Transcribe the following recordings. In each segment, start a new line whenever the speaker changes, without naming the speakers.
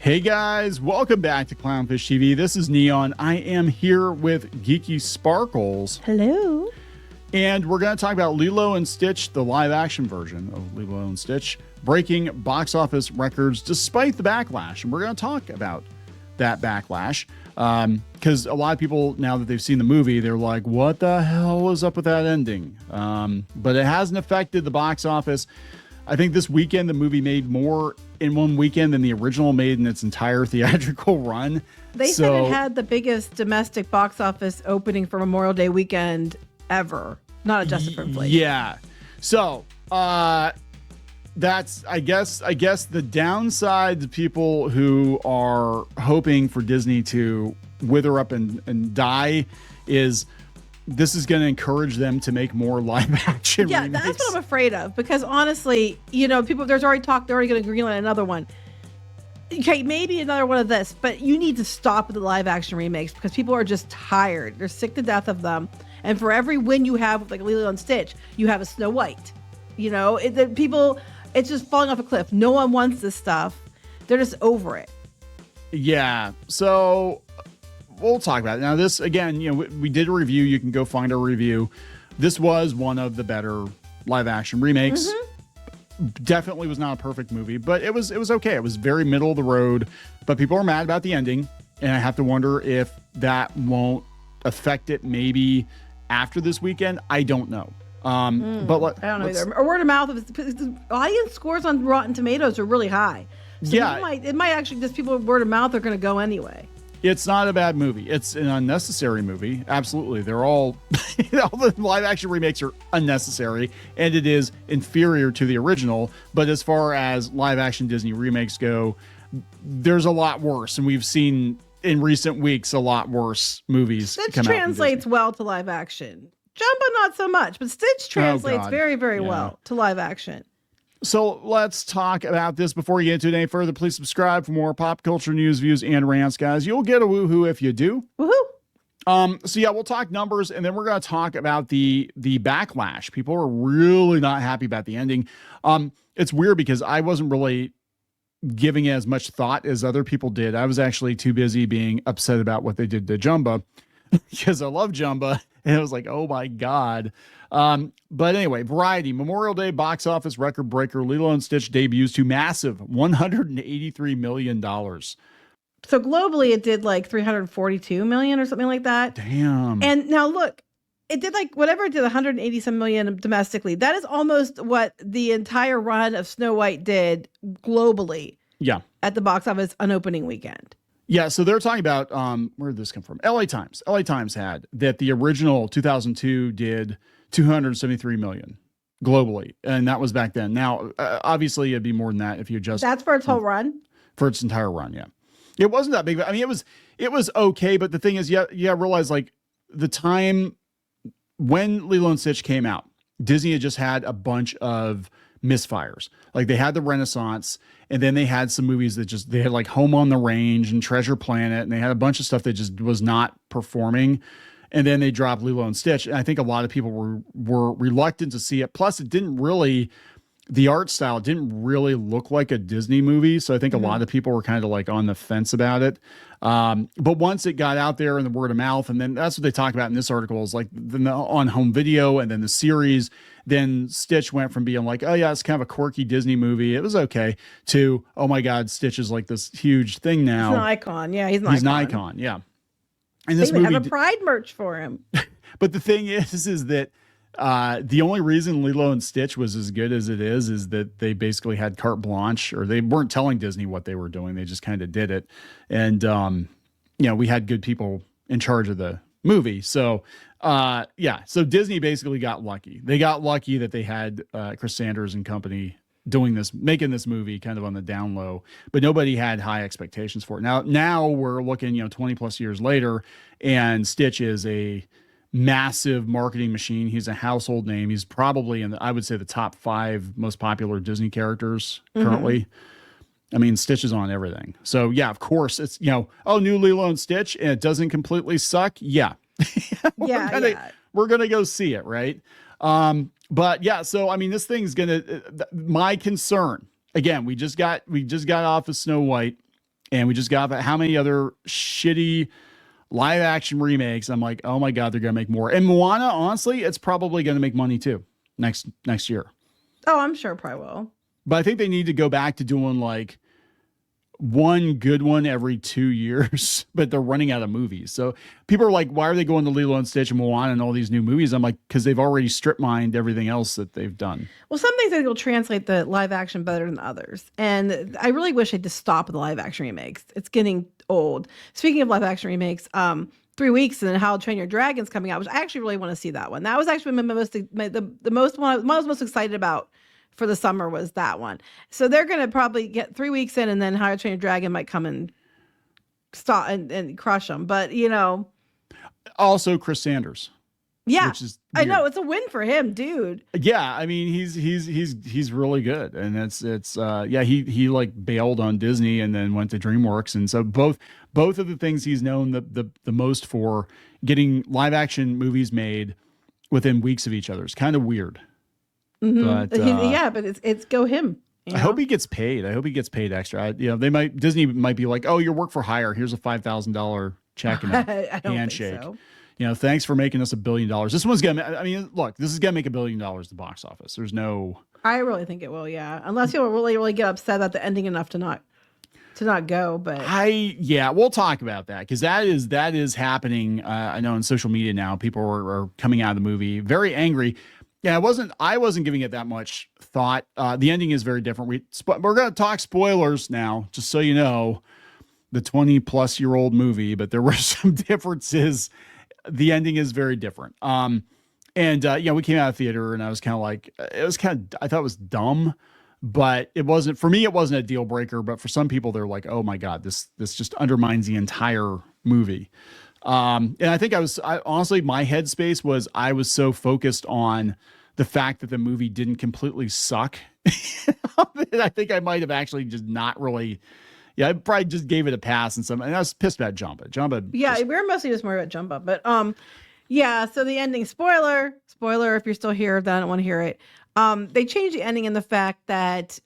Hey guys, welcome back to Clownfish TV. This is Kneon. I am here with Geeky Sparkles.
Hello.
And we're going to talk about Lilo and Stitch, the live action version of Lilo and Stitch, breaking box office records despite the backlash. And we're going to talk about that backlash because a lot of people, now that they've seen the movie, they're like, what the hell was up with that ending? But it hasn't affected the box office. I think this weekend the movie made more in one weekend than the original made in its entire theatrical run.
They said it had the biggest domestic box office opening for Memorial Day weekend ever, not adjusted for inflation.
Yeah. So that's I guess the downside to people who are hoping for Disney to wither up and die is this is going to encourage them to make more live action remakes.
That's what I'm afraid of, because honestly, you know, people, there's already talk, they're already going to greenlight another one. Okay, maybe another one of this, but you need to stop with the live action remakes because people are just tired. They're sick to death of them. And for every win you have with like Lilo and Stitch, you have a Snow White. You know, it's just falling off a cliff. No one wants this stuff. They're just over it.
Yeah. So we'll talk about it. Now, this, again, you know, we did a review. You can go find our review. This was one of the better live action remakes. Definitely was not a perfect movie, but it was okay. It was very middle of the road, but people are mad about the ending. And I have to wonder if that won't affect it maybe after this weekend. I don't know. But
I don't know either. Or word of mouth. The audience scores on Rotten Tomatoes are really high. So it might actually just people word of mouth are going to go anyway.
It's not a bad movie. It's an unnecessary movie. Absolutely. They're all the live action remakes are unnecessary and it is inferior to the original. But as far as live action Disney remakes go, there's a lot worse. And we've seen in recent weeks a lot worse movies.
Stitch
come
translates well to live action. Jumbo not so much, but Stitch translates very, very well to live action.
So let's talk about this. Before we get into it any further, please subscribe for more pop culture news, views, and rants, guys. You'll get a woohoo if you do.
Woohoo!
So yeah, we'll talk numbers, and then we're going to talk about the backlash. People are really not happy about the ending. It's weird because I wasn't really giving it as much thought as other people did. I was actually too busy being upset about what they did to Jumba because I love Jumba, and it was like, oh my God. But anyway, Variety, Memorial Day box office record breaker, Lilo and Stitch debuts to massive $183 million.
So globally, it did like 342 million or something like that.
Damn.
And now look, it did like whatever it did, 187 million domestically. That is almost what the entire run of Snow White did globally.
Yeah.
At the box office on opening weekend.
Yeah, so they're talking about where did this come from? LA Times. LA Times had that the original 2002 did 273 million globally, and that was back then. Now, obviously, it'd be more than that if you adjust.
That's for its whole run.
For its entire run, yeah. It wasn't that big. I mean, it was okay, but the thing is, you realize like the time when Lilo and Stitch came out, Disney had just had a bunch of misfires. Like they had the Renaissance, and then they had some movies that they had like Home on the Range and Treasure Planet, and they had a bunch of stuff that just was not performing. And then they dropped Lilo and Stitch. And I think a lot of people were reluctant to see it. Plus, it didn't really, the art style didn't really look like a Disney movie. So I think a lot of people were kind of like on the fence about it. But once it got out there in the word of mouth, and then that's what they talk about in this article is like on home video and then the series, then Stitch went from being like, oh yeah, it's kind of a quirky Disney movie. It was okay to, oh my God, Stitch is like this huge thing now.
He's an icon. Yeah, he's an icon.
Yeah. And this
they
movie
have a Pride merch for him.
But the thing is that the only reason Lilo and Stitch was as good as it is that they basically had carte blanche, or they weren't telling Disney what they were doing. They just kind of did it. And, we had good people in charge of the movie. So, so Disney basically got lucky. They got lucky that they had Chris Sanders and company making this movie kind of on the down low, but nobody had high expectations for it. Now we're looking, 20 plus years later, and Stitch is a massive marketing machine. He's a household name. He's probably I would say the top 5 most popular Disney characters currently. I mean, Stitch is on everything. So yeah, of course it's, new Lilo and Stitch, and it doesn't completely suck. Yeah. We're going to go see it. Right. But yeah, so I mean, this thing's gonna. My concern again, we just got off of Snow White, And we just got how many other shitty live action remakes. I'm like, oh my God, they're going to make more. And Moana, honestly, it's probably going to make money too next year.
Oh, I'm sure it probably will.
But I think they need to go back to doing like one good one every 2 years, but they're running out of movies. So people are like, why are they going to Lilo and Stitch and Moana and all these new movies? I'm like, because they've already strip mined everything else that they've done.
Well, some things I think will translate the live action better than others. And I really wish they'd just stop the live action remakes. It's getting old. Speaking of live action remakes, 3 weeks and then How to Train Your Dragon's coming out, which I actually really want to see that one. That was actually the most one I was most excited about for the summer was that one. So they're going to probably get 3 weeks in and then How to Train Your Dragon might come and stop and crush them. But, you know.
Also Chris Sanders.
Yeah.
Which is
I know. It's a win for him, dude.
Yeah. I mean, he's really good. And he like bailed on Disney and then went to DreamWorks. And so both of the things he's known the most for, getting live action movies made within weeks of each other. It's kind of weird.
Mm-hmm. But but it's go him. You know?
I hope he gets paid. I hope he gets paid extra. Disney might be like, oh, your work for hire. Here's a $5,000 check and a handshake.
So.
Thanks for making us $1 billion. This one's look, this is gonna make $1 billion at the box office. There's no.
I really think it will. Yeah, unless you'll really, really get upset at the ending enough to not go. But
we'll talk about that because that is happening. I know on social media now, people are coming out of the movie very angry. Yeah, I wasn't giving it that much thought. The ending is very different. We're going to talk spoilers now, just so you know, the 20-plus-year-old movie, but there were some differences. The ending is very different. We came out of theater and I was kind of like, I thought it was dumb, but it wasn't, for me, it wasn't a deal breaker, but for some people, they're like, oh my God, this just undermines the entire movie. And I think honestly, my headspace was, I was so focused on the fact that the movie didn't completely suck. I think I might have actually just not really, I probably just gave it a pass and I was pissed about Jumba.
Yeah, we were mostly just more about Jumba, but so the ending, spoiler, if you're still here, then I don't want to hear it. They changed the ending in the fact that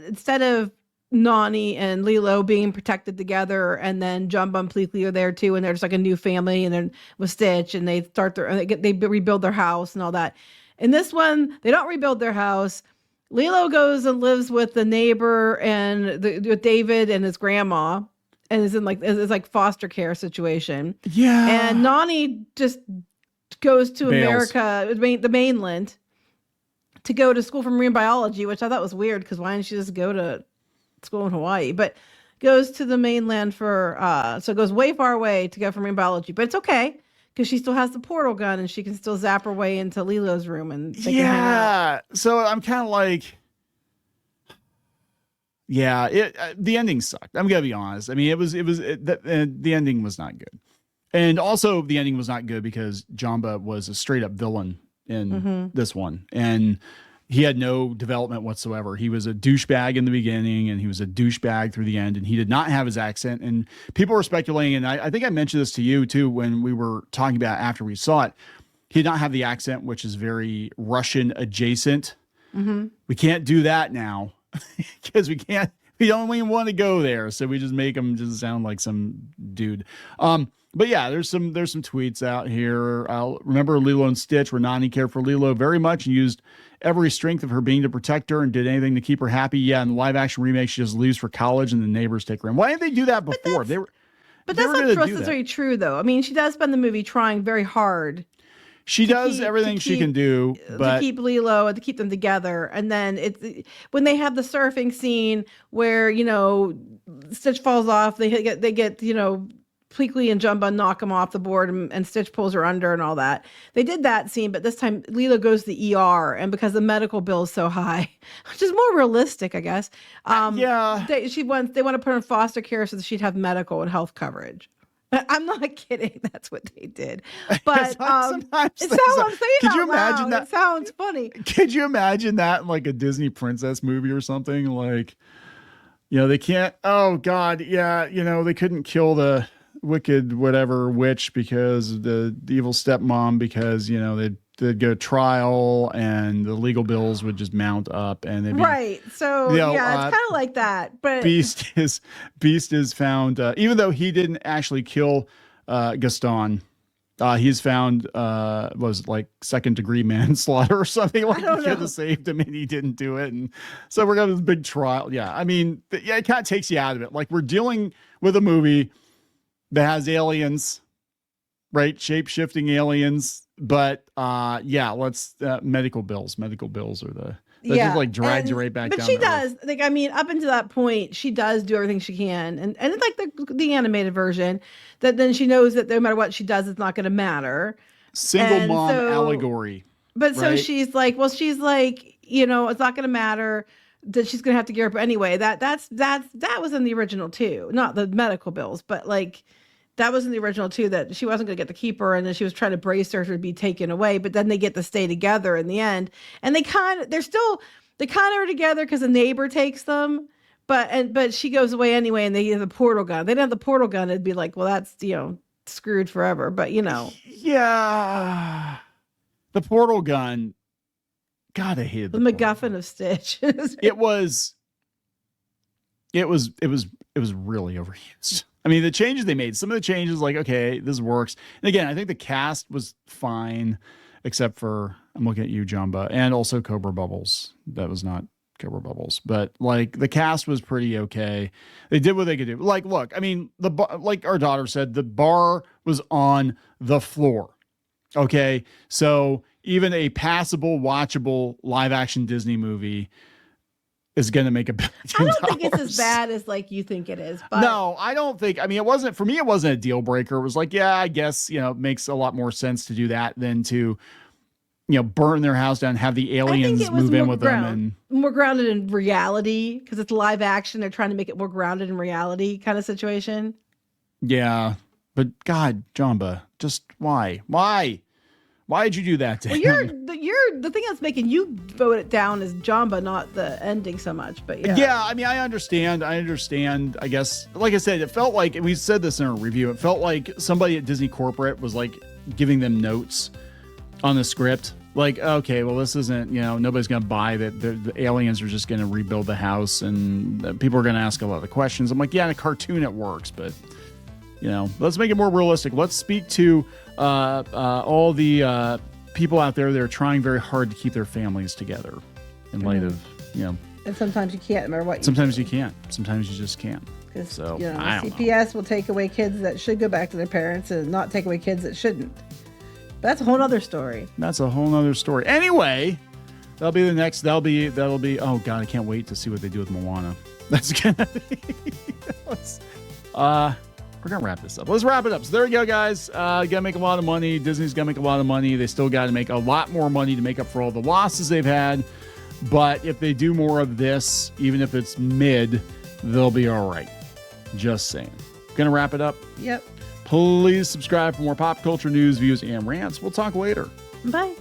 instead of Nani and Lilo being protected together, and then Jumba and Pleakley are there too, and they're just like a new family, and then with Stitch, and they start they rebuild their house and all that. In this one, they don't rebuild their house. Lilo goes and lives with the neighbor and with David and his grandma, and is in it's like foster care situation.
Yeah,
and Nani just goes to America, the mainland, to go to school for marine biology, which I thought was weird because why didn't she just go to school in Hawaii? But goes to the mainland for so it goes way far away to go for marine biology, but it's okay because she still has the portal gun and she can still zap her way into Lilo's room and they can hang out.
So I'm kind of like, the ending sucked. I'm gonna be honest. I mean, the ending was not good, and also the ending was not good because Jumba was a straight up villain in this one, and he had no development whatsoever. He was a douchebag in the beginning and he was a douchebag through the end, and he did not have his accent. And people were speculating, and I think I mentioned this to you too when we were talking about after we saw it. He did not have the accent, which is very Russian adjacent. We can't do that now because we don't even want to go there. So we just make him just sound like some dude. But yeah, there's some tweets out here. I'll remember Lilo and Stitch, where Nani cared for Lilo very much and used every strength of her being to protect her and did anything to keep her happy. Yeah, in the live action remake, she just leaves for college and the neighbors take her in. Why didn't they do that before?
But that's not necessarily true, though. I mean, she does spend the movie trying very hard.
She does everything she can do, but
to keep Lilo and to keep them together. And then when they have the surfing scene where Stitch falls off, they get Pleakley and Jumba knock him off the board and Stitch pulls her under and all that. They did that scene, but this time Lilo goes to the ER, and because the medical bill is so high, which is more realistic, I guess. They want to put her in foster care so that she'd have medical and health coverage. I'm not kidding. That's what they did. But it's how I'm saying. Could you imagine that? It sounds funny.
Could you imagine that in like a Disney princess movie or something? Like, they can't. Oh God, yeah. They couldn't kill the wicked whatever witch because the evil stepmom because they they'd go to trial, and the legal bills would just mount up, and they'd be,
right. So
you know,
yeah, it's kind of like that. But
Beast is found, even though he didn't actually kill Gaston. He's found was like second-degree manslaughter or something. Like he could have saved him, and he didn't do it. And so we're gonna have this big trial. Yeah, I mean, yeah, it kind of takes you out of it. Like we're dealing with a movie that has aliens, right? Shape-shifting aliens. But yeah, let's medical bills. Medical bills are the that just like drags you right back down.
But she does. Like, I mean, up until that point, she does do everything she can. And it's like the animated version that then she knows that no matter what she does, it's not going to matter.
Single mom allegory.
But so she's like, well, she's like, you know, it's not going to matter that she's going to have to gear up anyway. That was in the original too, not the medical bills, but like that was in the original too, that she wasn't going to get to keep her, and then she was trying to brace her to be taken away, but then they get to stay together in the end. And they kind of are together because a neighbor takes them, but she goes away anyway, and they have the portal gun. If they didn't have the portal gun, it'd be like, well, that's, you know, screwed forever. But you know.
Yeah. The portal gun. God, I hated
the MacGuffin of Stitch. It
was really overused. I mean, the changes they made, some of the changes, like, okay, this works. And again, I think the cast was fine, except for, I'm looking at you, Jumba, and also Cobra Bubbles. That was not Cobra Bubbles, but like the cast was pretty okay. They did what they could do. Like, look, I mean, like our daughter said, the bar was on the floor. Okay. So even a passable, watchable live action Disney movie is going to make $1 billion.
I don't think it's as bad as like you think it is. But
no, I don't think. I mean, it wasn't for me. It wasn't a deal breaker. It was like, yeah, I guess, you know, it makes a lot more sense to do that than to, you know, burn their house down, have the aliens move in with them, and
more grounded in reality because it's live action. They're trying to make it more grounded in reality kind of situation.
Yeah, but God, Jamba, just why? Why did you do that to him?
You're the thing that's making you vote it down is Jamba, not the ending so much. But
yeah, I mean, I understand. I guess, like I said, it felt like, and we said this in our review, it felt like somebody at Disney corporate was like giving them notes on the script. Like, okay, well, this isn't, you know, nobody's going to buy that the aliens are just going to rebuild the house, and people are going to ask a lot of questions. I'm like, yeah, in a cartoon it works, but you know, let's make it more realistic. Let's speak to all the people out there that are trying very hard to keep their families together in light of, you know.
And sometimes you can't, no matter what.
Sometimes you can't. Sometimes you just can't. So,
you know, CPS will take away kids that should go back to their parents and not take away kids that shouldn't. But that's a whole other story.
Anyway, that'll be, oh God, I can't wait to see what they do with Moana. That's gonna be, we're going to wrap this up. Let's wrap it up. So there we go, guys. Got to make a lot of money. Disney's got to make a lot of money. They still got to make a lot more money to make up for all the losses they've had. But if they do more of this, even if it's mid, they'll be all right. Just saying. Going to wrap it up?
Yep.
Please subscribe for more pop culture news, views, and rants. We'll talk later.
Bye.